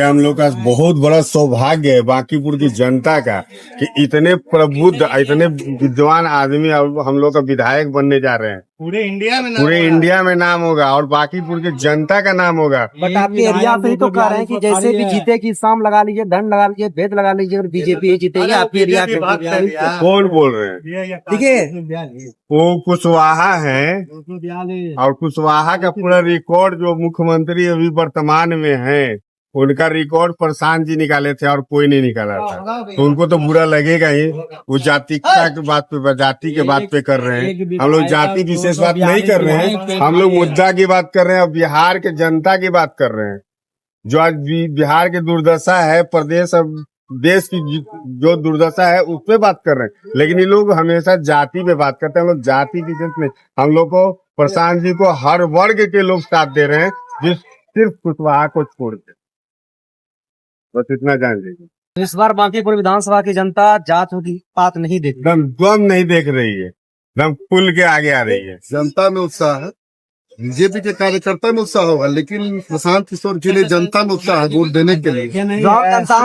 हम लोग का बहुत बड़ा सौभाग्य है बांकीपुर की जनता का कि इतने प्रबुद्ध इतने विद्वान आदमी अब हम लोग का विधायक बनने जा रहे हैं। पूरे इंडिया में नाम होगा और बांकीपुर की जनता का नाम होगा। बट आपके एरिया से ही तो कह रहे हैं कि जैसे भी जीते कि शाम लगा लीजिए, धन लगा लीजिए, भेद लगा लीजिए और बीजेपी ही जीतेगी आपके एरिया के। कौन बोल रहे हैं? ठीक है, वो कुशवाहा है और कुशवाहा का पूरा रिकॉर्ड जो मुख्यमंत्री अभी वर्तमान में है उनका रिकॉर्ड प्रशांत जी निकाले थे और कोई नहीं निकाला था। तो उनको तो बुरा लगेगा ही। वो जातिकता की बात पे जाति के बात पे कर रहे हैं। हम लोग जाति विशेष बात नहीं कर रहे हैं, हम लोग मुद्दा की बात कर रहे हैं और बिहार के जनता की बात कर रहे हैं। जो आज बिहार की दुर्दशा है, प्रदेश अब देश की जो दुर्दशा है उस पे बात कर रहे हैं। लेकिन ये लोग हमेशा जाति पे बात करते हैं। हम लोग जाति विशेष में हम लोग को प्रशांत जी को हर वर्ग के लोग साथ दे रहे हैं, जिस सिर्फ कुशवाहा को छोड़ के। बस इतना जान लीजिए। इस बार बांकीपुर विधानसभा की जनता जात की बात नहीं देखती, दम नहीं देख रही है, दम खुल के आगे आ रही है। जनता में उत्साह है, बीजेपी के कार्यकर्ता में उत्साह होगा, लेकिन प्रशांत किशोर के लिए जनता में उत्साह है वोट देने के लिए।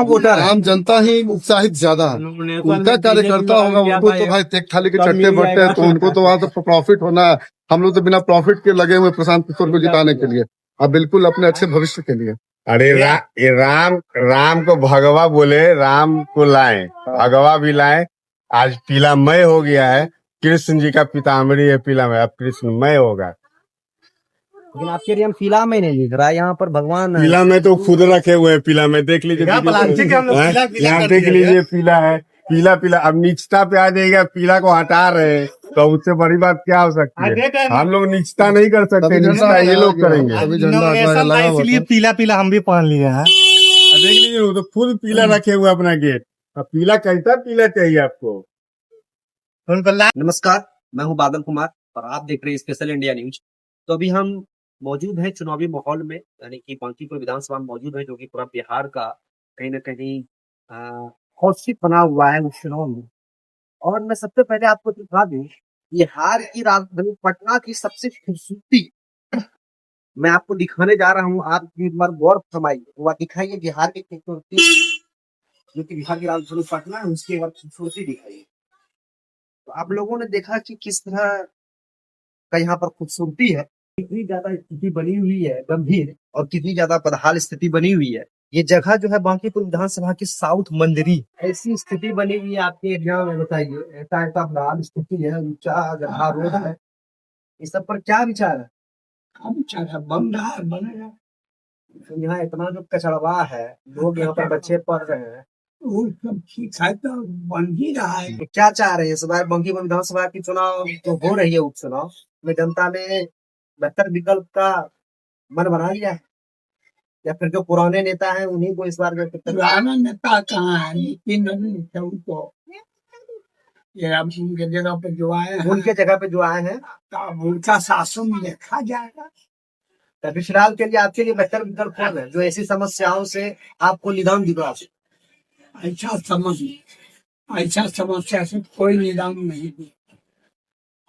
वोटर आम जनता ही उत्साहित ज्यादा है। उनका कार्यकर्ता होगा, उनको तो भाई एक थाली के चट्टे बट्टे हैं, तो उनको तो वहाँ तो प्रॉफिट होना है। हम लोग तो बिना प्रॉफिट के लगे हुए प्रशांत किशोर को जिताने के लिए, अब बिल्कुल अपने अच्छे भविष्य के लिए। अरे ये राम को भगवा बोले, राम को लाए, भगवा भी लाए। आज पीलामय हो गया है, कृष्ण जी का पीताम्बरी है पीलामय, अब कृष्णमय होगा। लेकिन आपके एरिया में पीला में नहीं दिख रहा है, यहाँ पर भगवान पीला में तो खुद रखे हुए हैं। पीला में देख लीजिए, यहाँ देख लीजिए पीला है, पीला अब निचता पे आ जाएगा। पीला को हटा रहे हैं तो उससे बड़ी बात क्या हो सकती है? हम लोग निचता नहीं कर सकते, निचता ये लोग करेंगे। इसलिए पीला हम भी पहन लिए हैं। देख लीजिए वो तो खुद पीला रखे हुए अपना गेट। अब पीला कैसा पीला चाहिए आपको? नमस्कार, मैं हूं बादल कुमार और आप देख रहे हैं स्पेशल इंडिया न्यूज। तो अभी हम मौजूद हैं चुनावी माहौल में, यानी कि बांकीपुर विधानसभा में मौजूद है, जो कि पूरा बिहार का कहीं ना कहीं हॉट सीट बना हुआ है उस चुनाव में। और मैं सबसे पहले आपको दिखा दूं, बिहार की राजधानी पटना की सबसे खूबसूरती मैं आपको दिखाने जा रहा हूँ। आप एक बार गौर फरमाइए, वह दिखाइए बिहार की खूबसूरती, जो कि बिहार की राजधानी पटना है, उसकी एक बार खूबसूरती दिखाइए। तो आप लोगों ने देखा कि किस तरह का यहाँ पर खूबसूरती है, कितनी ज्यादा स्थिति बनी हुई है गंभीर, और कितनी ज्यादा बदहाल स्थिति बनी हुई है। ये जगह जो है बांकीपुर विधानसभा की साउथ मंदिरी, ऐसी स्थिति बनी हुई है आपके एरिया में। बताइए, ऐसा बदहाल स्थिति है, ऊंचा गड्ढा रोड है, इस सब पर क्या विचार है? बन रहा है, बनेगा। तो यहाँ इतना जो कचड़वा है, लोग यहाँ पर बच्चे पढ़ रहे हैं, वो सब ठीक है, तो बन ही रहा है। तो क्या चाह रहे हैं इस बार बांकीपुर विधानसभा की चुनाव जो हो रही है, उपचुनाव में जनता ने बेहतर विकल्प का मन बना लिया है, या फिर जो पुराने नेता हैं उन्हीं को इस बार? पुराना नेता कहाँ है, लेकिन उनको ये अब उनके जगह पे जो आए हैं, उनके जगह पे जो आए हैं, तब उनका शासन देखा जाएगा। तभी फिलहाल के लिए आपके लिए बेहतर विकल्प कौन है, जो ऐसी समस्याओं से आपको निदान दिलवा सके? ऐसा समस्या से कोई निदान नहीं है।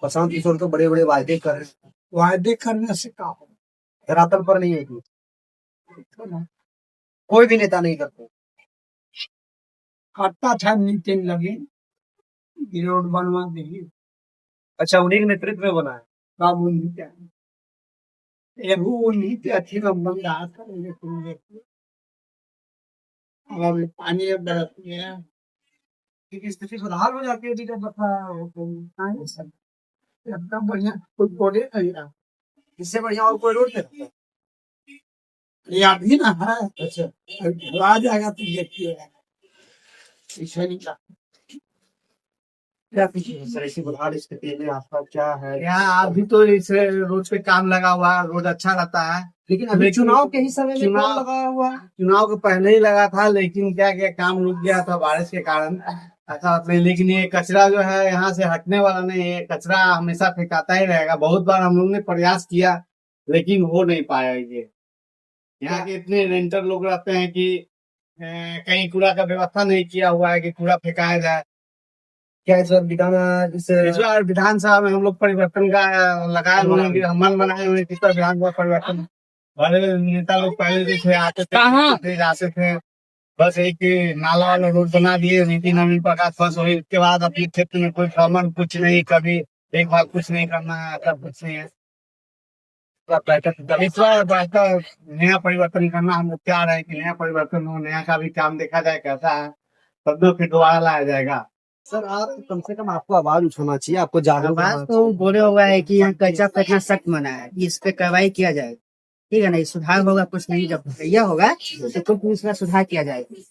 प्रशांत किशोर तो बड़े बड़े वायदे कर रहे हैं, वायदे करने से क्या हो, धरातल पर नहीं होगी। कोई भी नेता नहीं करते। करता था नितिन लगे रोड बनवा देंगे, अच्छा, उन्हीं के नेतृत्व में बना है। बाबू उन्हीं के अच्छी में बन रहा था। अब पानी अब बरस गया, क्योंकि स्थिति बदहाल हो जाती है जी जब एकदम बढ़िया कोई बोले नहीं रहा। इससे बढ़िया और कोई रोड नहीं रहता। ये अभी ना है, अच्छा, आ जाएगा तो देखिए, ऐसा नहीं था। क्या सर ऐसी बदहाल स्थिति में आपका क्या है? यहाँ अभी तो इस रोड पे काम लगा हुआ है, रोड अच्छा रहता है, लेकिन अभी चुनाव के ही समय में चुनाव काम लगा हुआ है। चुनाव के पहले ही लगा था, लेकिन क्या क्या काम रुक गया था बारिश के कारण। ऐसा नहीं, लेकिन ये कचरा जो है यहाँ से हटने वाला नहीं है, कचरा हमेशा फेंकाता ही रहेगा। बहुत बार हम लोग ने प्रयास किया, लेकिन हो नहीं पाया। ये यहाँ के इतने रेंटर लोग रहते हैं कि कहीं कूड़ा का व्यवस्था नहीं किया हुआ है कि कूड़ा फेंकाया जाए। क्या इस बार विधानसभा में हम लोग परिवर्तन का लगाए हुए हैं, मन बनाए हुए हैं, किस तरह विधानसभा परिवर्तन बड़े नेता लोग पहले जो थे आते थे जाते थे, बस एक नाला वाला रोड बना दिए नीति नवीन प्रकाश, बस वही। उसके बाद अपने क्षेत्र में कोई भ्रमण कुछ नहीं, कभी एक बार कुछ नहीं करना है, ऐसा कुछ नहीं है। इस बार नया परिवर्तन करना हम लोग चाह रहे हैं कि नया परिवर्तन हो, नया का भी काम देखा जाए कैसा है, तब तो फिर दोबारा लाया जाएगा। सर आप कम से कम आपको आवाज उठाना चाहिए, आपको जागरूक बात होना तो बोले हुआ है कि यहाँ कचरा फेंकना सख्त मना है, कि इस पे कार्रवाई किया जाए, ठीक है ना। ये सुधार होगा कुछ नहीं, जब भैया होगा तो कुछ इसका सुधार किया जाएगा,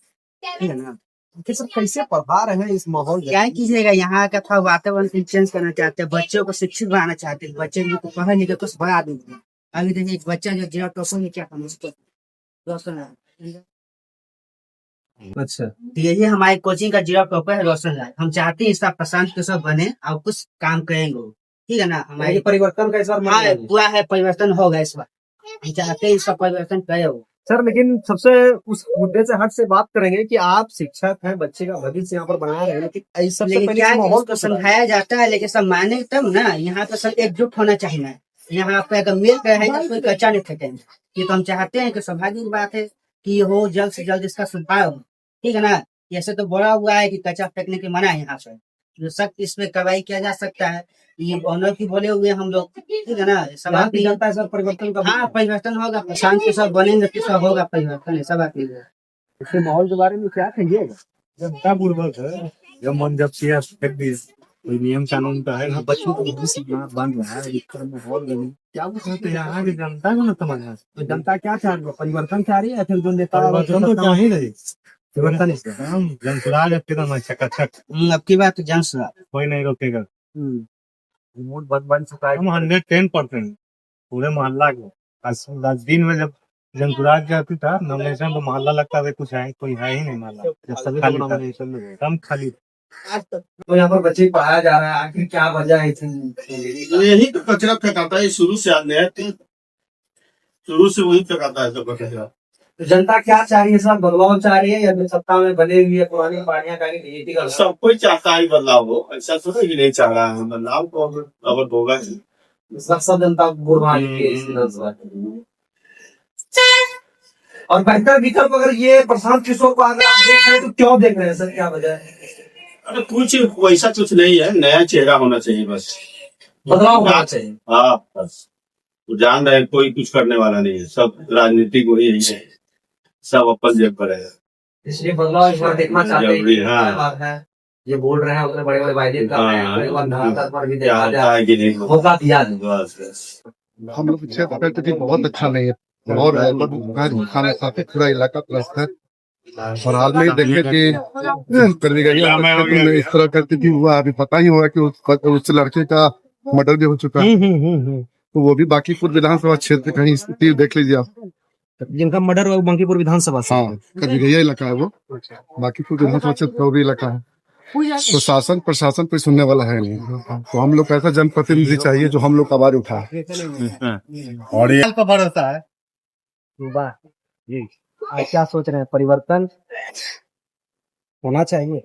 ठीक है ना। फिर सब कैसे पढ़ा रहे हैं इस माहौल में? क्या कीजिएगा, यहाँ का थोड़ा वातावरण चेंज करना चाहते हैं, बच्चों को शिक्षित बनाना चाहते हैं, बच्चे जो पढ़े लिखे कुछ बड़ा आदमी हैं। अभी देखिए एक बच्चा जो जिला टॉपर में क्या काम उसको रोशन है। अच्छा, तो यही हमारे कोचिंग का जिला टॉपर है रोशन राय। हम चाहते हैं इसका प्रशांत किशोर बने और कुछ काम करेंगे वो, ठीक है ना। ये हमारे परिवर्तन का इस बार हाँ मांग है। पूरा है, परिवर्तन होगा इस बार। हम चाहते हैं इसका परिवर्तन करे वो। सर लेकिन सबसे उस मुद्दे से हट से बात करेंगे कि आप शिक्षक हैं, बच्चे का भविष्य यहाँ पर बना रहे हैं, लेकिन ऐसा सबसे लेकिन पहले क्या इस है कि माहौल उसको को सुधारें। समझाया जाता है, लेकिन सब माने तब ना। यहाँ पे सब एकजुट होना चाहिए ना। यहाँ पे अगर मिल कर है तो कोई कच्चा नहीं फेंकेंगे। ये तो हम चाहते हैं कि सौभाग्य की बात है कि ये हो, जल्द से जल्द इसका सुधार हो, ठीक है ना। ऐसे तो बोला हुआ है कि कच्चा फेंकने की मना है यहाँ से, जो सख्त इसमें कार्रवाई किया जा सकता है। ये ऑनर की बोले हुए हम लोग, ठीक है ना। सब यहाँ बात की जनता इस बार परिवर्तन का हाँ परिवर्तन होगा, प्रशांत के सब बनेंगे तो सब होगा परिवर्तन, ऐसा बात नहीं है। इसके माहौल के बारे में क्या कहिएगा? जनता पूर्वक है, जब मन जब सिया फेंक दी, कोई नियम कानून का है ना, बच्चों को भविष्य बन रहा है, इसका माहौल नहीं। क्या वो कहते हैं यहाँ की जनता को ना समझना, तो जनता क्या चाह रही है? परिवर्तन चाह रही है या फिर जो नेता परिवर्तन तो क्या ही नहीं, परिवर्तन एकदम जनसुराज एकदम चकाचक, अब की बात जन सुधार। कोई नहीं रोकेगा। मूड बन चुका है। हम 110% पूरे मोहल्ला को, आज दिन में जब जनसुराज जाती था नॉमिनेशन तो मोहल्ला लगता था कुछ है, कोई है ही नहीं मोहल्ला, सभी खाली लोग था, nomination में गए। एकदम खाली। तो यहाँ पर बच्चे को पढ़ाया जा रहा है, आखिर क्या वजह है यही तो कचरा फेंकाता है शुरू से, आज नया शुरू से वही फेंकाता है सब कचरा। तो जनता क्या चाह रही है? सब बदलाव चाह रही है या फिर सत्ता में बने हुई है पुरानी पार्टियां का बीजेपी का? सब कोई चाहता है बदलाव हो, ऐसा थोड़ा कि नहीं चाह रहा है बदलाव को, अगर होगा ही। सब जनता बुढ़वा रही है इस विधानसभा में। और बेहतर विकल्प अगर ये प्रशांत किशोर को अगर आप देख रहे हैं तो क्यों देख रहे हैं सर, क्या वजह है? अरे कुछ वैसा कुछ नहीं है, नया चेहरा होना चाहिए बस, बदलाव होना चाहिए। हाँ बस। वो जान रहे हैं, कोई कुछ करने वाला नहीं है, सब राजनीतिक वही है, सब अपन जेब पर है। इसलिए बदलाव इस बार देखना चाहते हैं। जरूरी, हाँ। क्या बात है, ये बोल रहे हैं उतने बड़े बड़े वायदे कर रहे हैं, हाँ। एक बार धरातल पर भी क्या देखा होता जाए, है कि नहीं मौका दिया नहीं। बस बस। हम लोग क्षेत्र का स्थिति बहुत अच्छा नहीं है, और खाना काफी पूरा इलाका त्रस्त है। और हाल में ही देखे कि कर दी गई है, इस तरह करती थी हुआ, अभी पता ही होगा कि उस लड़के का मर्डर भी हो चुका है। तो वो भी बांकीपुर विधानसभा क्षेत्र कहीं स्थिति देख लीजिए आप। जिनका मर्डर हुआ बांकीपुर विधानसभा से। हाँ, कजगैया इलाका है वो, बांकीपुर विधानसभा क्षेत्र का भी इलाका है। तो शासन प्रशासन कोई सुनने वाला है नहीं, तो हम लोग को ऐसा जनप्रतिनिधि चाहिए जो हम लोग का आवाज उठाए। और ये पर भरोसा है। वाह जी, आज क्या सोच रहे हैं? परिवर्तन होना चाहिए।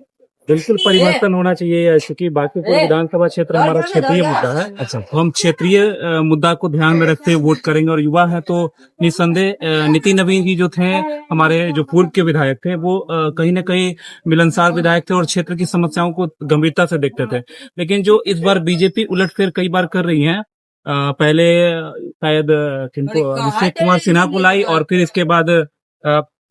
बिल्कुल परिवर्तन होना चाहिए, क्योंकि बांकीपुर विधानसभा क्षेत्र हमारा क्षेत्रीय मुद्दा है। अच्छा, तो हम क्षेत्रीय मुद्दा को ध्यान में रखते हुए वोट करेंगे। और युवा है तो निस्संदेह नीति नवीन जी जो थे, हमारे जो पूर्व के विधायक थे, वो कहीं न कहीं मिलनसार विधायक थे और क्षेत्र की समस्याओं को गंभीरता से देखते थे। लेकिन जो इस बार बीजेपी उलटफेर कई बार कर रही है, पहले शायद किनको अभिषेक कुमार सिन्हा को लाई और फिर इसके बाद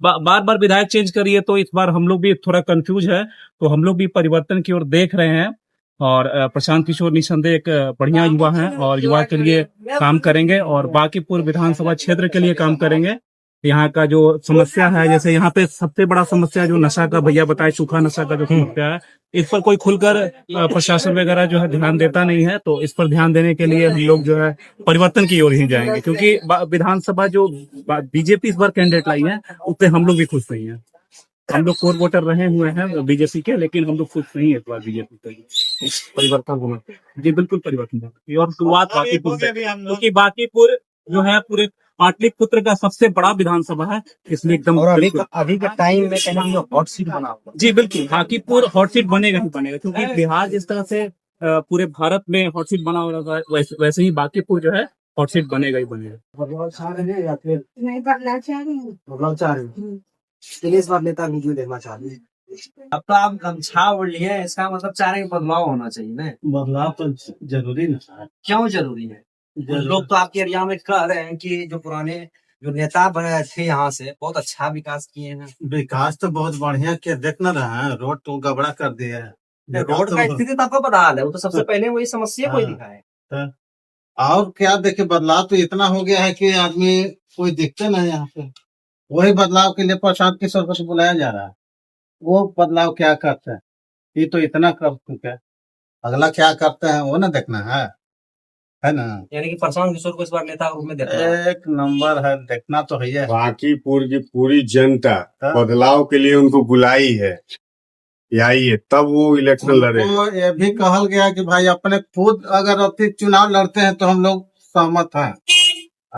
बार बार विधायक चेंज करिए, तो इस बार हम लोग भी थोड़ा कंफ्यूज है। तो हम लोग भी परिवर्तन की ओर देख रहे हैं और प्रशांत किशोर निसंदेह एक बढ़िया युवा हैं और युवा के लिए काम करेंगे और बांकीपुर विधानसभा क्षेत्र के लिए काम करेंगे। यहाँ का जो समस्या है, जैसे यहाँ पे सबसे बड़ा समस्या जो नशा का भैया बताए, सूखा नशा का जो समस्या है, इस पर कोई खुलकर प्रशासन वगैरह जो है ध्यान देता नहीं है। तो इस पर ध्यान देने के लिए हम लोग जो है परिवर्तन की ओर ही जाएंगे, क्योंकि विधानसभा जो बीजेपी इस बार कैंडिडेट लाई है उससे हम लोग भी खुश नहीं है। हम लोग कोर वोटर रहे हुए हैं बीजेपी के, लेकिन हम लोग खुश नहीं है इस बार बीजेपी से। परिवर्तन होना जी बिल्कुल परिवर्तन होगा। और शुरुआत बांकीपुर से, क्योंकि बांकीपुर जो है पूरे पाटलिपुत्र का सबसे बड़ा विधानसभा है, इसलिए एकदम और बिल्कुल। अभी का टाइम में कहीं हॉट सीट बना हुआ। जी बिल्कुल, बांकीपुर हॉट सीट बनेगा ही बनेगा, क्योंकि बिहार जिस तरह से पूरे भारत में हॉट सीट बना हुआ है, वैसे ही बांकीपुर जो है हॉट सीट बनेगा ही बनेगा। बदलाव चाह रहे हैं या फिर नहीं बनना चाहिए। बदलाव चाह रहे हैं? चलिए इस बार नेता वीडियो देखना चाह रहे हैं। अब तो आप गमछा ओढ़ लिए हैं, इसका मतलब चाह रहे हैं कि बदलाव होना चाहिए ना। बदलाव तो जरूरी ना है। क्यों जरूरी है? लोग तो आपके एरिया में कह रहे हैं कि जो पुराने जो नेता बने थे यहाँ से बहुत अच्छा विकास किए हैं। विकास तो बहुत बढ़िया किया, देख न रहा है, रोड तो गबड़ा कर दिया है। रोड का स्थिति तो आपको बदहाल है, वो तो सबसे पहले वही समस्या कोई दिखा है। और क्या देखे, बदलाव तो इतना हो गया है कि आदमी कोई दिखते नहीं यहाँ पे। वही बदलाव के लिए प्रशांत किशोर को बुलाया जा रहा है, वो बदलाव क्या करते हैं, ये तो इतना कर चुके हैं, अगला क्या करते हैं वो ना देखना है ना। यानी कि प्रशांत किशोर को इस बार नेता के रूप में देखना है। एक नंबर है, देखना तो है। बांकीपुर की पूरी जनता बदलाव के लिए उनको बुलाई है, आइए तब वो इलेक्शन लड़े। उनको ये भी कहल गया कि भाई अपने खुद अगर अति चुनाव लड़ते हैं तो हम लोग सहमत हैं।